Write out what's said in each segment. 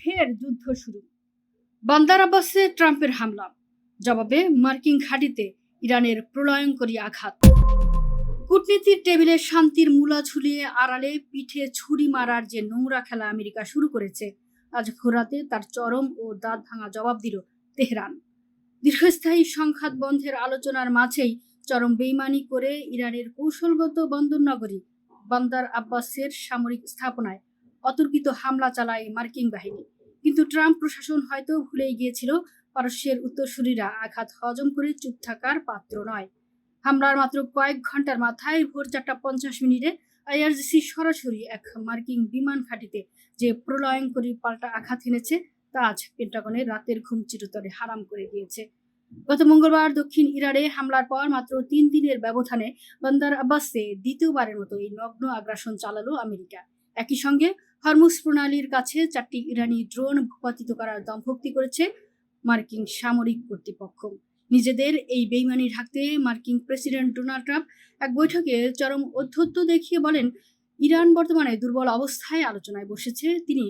ফের যুদ্ধ শুরু। বান্দার আব্বাসে ট্রাম্পের হামলা, জবাবে মার্কিন ঘাঁটিতে ইরানের প্রলয়ঙ্করী আঘাত। কূটনীতির টেবিলে শান্তির মূলা ঝুলিয়ে আড়ালে পিঠে ছুরি মারার যে নোংরা খেলা আমেরিকা শুরু করেছে, আজ ভোরাতে তার চরম ও দাঁত ভাঙা জবাব দিল তেহরান। দীর্ঘস্থায়ী সংঘাত বন্ধের আলোচনার মাঝেই চরম বেইমানি করে ইরানের কৌশলগত বন্দরনগরী বান্দার আব্বাসের সামরিক স্থাপনায় অতর্কিত হামলা চালায় মার্কিন বাহিনী। কিন্তু ট্রাম্প প্রশাসন হয়তো ভুলেই গিয়েছিল পারস্যের উত্তরসূরিরা আঘাত হজম করে চুপ থাকার পাত্র নয়। হামলার মাত্র কয়েক ঘন্টার মাথায় ভোর 4:50 আইআরজিসি সরাসরি এক মার্কিন বিমান ঘাঁটিতে যে প্রলয়ঙ্করী পাল্টা আঘাত এনেছে তা আজ পেন্টাগনের রাতের ঘুম চিরতরে হারাম করে দিয়েছে। গত মঙ্গলবার দক্ষিণ ইরানে হামলার পর মাত্র 3 দিনের ব্যবধানে বান্দার আব্বাসে দ্বিতীয়বারের মতো এই নগ্ন আগ্রাসন চালালো আমেরিকা। একই সঙ্গে হরমুজ প্রণালীর কাছে 4টি ইরানি ড্রোন ভূপাতিত করার দম্ভক্তি করেছে মার্কিন সামরিক কর্তৃপক্ষ। নিজেদের এই বেইমানি ঢাকতে মার্কিন প্রেসিডেন্ট ডোনাল্ড ট্রাম্প এক বৈঠকে চরম ঔদ্ধত্য দেখিয়ে বলেন, ইরান বর্তমানে দুর্বল অবস্থায় আলোচনায় বসেছে। তিনি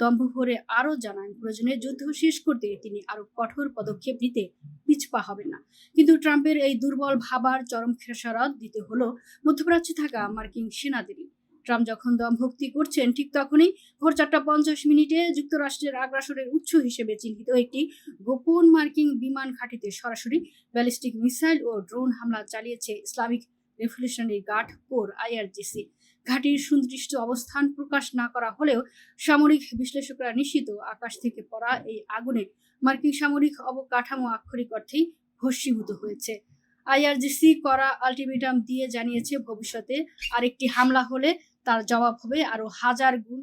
দম্ভ ভরে আরও জানান, প্রয়োজনে যুদ্ধ শেষ করতে তিনি আরো কঠোর পদক্ষেপ নিতে পিছপা হবেন না। কিন্তু ট্রাম্পের এই দুর্বল ভাবার চরম খেসারত দিতে হলো মধ্যপ্রাচ্যে থাকা মার্কিন সেনাদেরই। ট্রাম্প যখন দমভক্তি করছেন, ঠিক তখনই ভোর 4:50 যুক্তরাষ্ট্রের আগ্রাসনের উৎস হিসেবে চিহ্নিত একটি গোপন মার্কিন বিমান ঘাঁটিতে সরাসরি ব্যালিস্টিক মিসাইল ও ড্রোন হামলা চালিয়েছে Islamic revolutionary guard corps IRGC. ঘাঁটির সুনির্দিষ্ট অবস্থান প্রকাশ না করা হলেও সামরিক বিশ্লেষকরা নিশ্চিত, আকাশ থেকে পড়া এই আগুনে মার্কিন সামরিক অবকাঠামো আক্ষরিক অর্থেই ভস্মীভূত হয়েছে। আইআরজিসি করা আলটিমেটাম দিয়ে জানিয়েছে, ভবিষ্যতে আরেকটি হামলা হলে তার জবাব হবে আরো 1000 গুণ।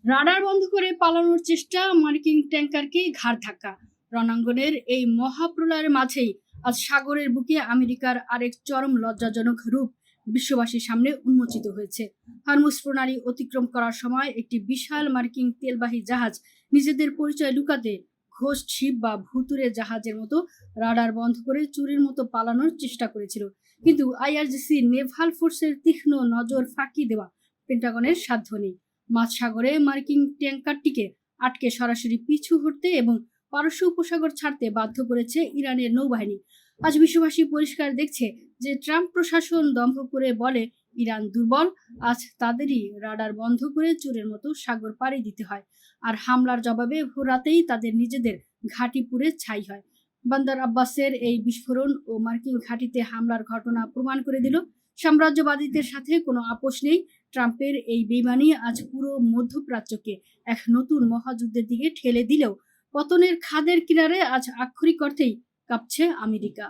রাডার বন্ধ করে পালানোর চেষ্টা, মার্কিন ট্যাঙ্কারকে ঘাড় ধাক্কা। রণাঙ্গনের এই মহাপ্রলয়ের মাঝেই আজ সাগরের বুকে আমেরিকার আরেক চরম লজ্জাজনক রূপ বিশ্ববাসীর সামনে উন্মোচিত হয়েছে। হরমুজ প্রণালী অতিক্রম করার সময় একটি বিশাল মার্কিন তেলবাহী জাহাজ নিজেদের পরিচয় লুকাতে ঘোষ শিপ বা ভুতুরে জাহাজের মতো রাডার বন্ধ করে চুরির মতো পালানোর চেষ্টা করেছিল। কিন্তু আইআরজিসি নেভাল ফোর্সের তীক্ষ্ণ নজর ফাঁকি দেওয়া পেন্টাগনের সাধ্য নেই। মাঝসাগরে মার্কিন ট্যাঙ্কারটিকে আটকে সরাসরি পিছু হটতে এবং পারস্য উপসাগর ছাড়তে বাধ্য করেছে ইরানের নৌবাহিনী। আজ বিশ্ববাসী পরিষ্কার দেখছে যে ট্রাম্প প্রশাসন দম্ভ করে বলে ইরান দুর্বল, আজ তাদেরই রাডার বন্ধ করে চোরের মতো সাগর পাড়ি দিতে হয়। আর হামলার জবাবে ভোর রাতেই তাদের নিজেদের ঘাঁটি পুড়ে ছাই হয়। বান্দার আব্বাসের এই বিস্ফোরণ ও মার্কিন ঘাঁটিতে হামলার ঘটনা প্রমাণ করে দিল, সাম্রাজ্যবাদীদের সাথে কোনো আপোষ নেই। ট্রাম্পের এই বেইমানি আজ পুরো মধ্যপ্রাচ্যকে এক নতুন মহাযুদ্ধের দিকে ঠেলে দিলেও পতনের খাদের কিনারে আজ আক্ষরিক অর্থেই কাঁপছে আমেরিকা।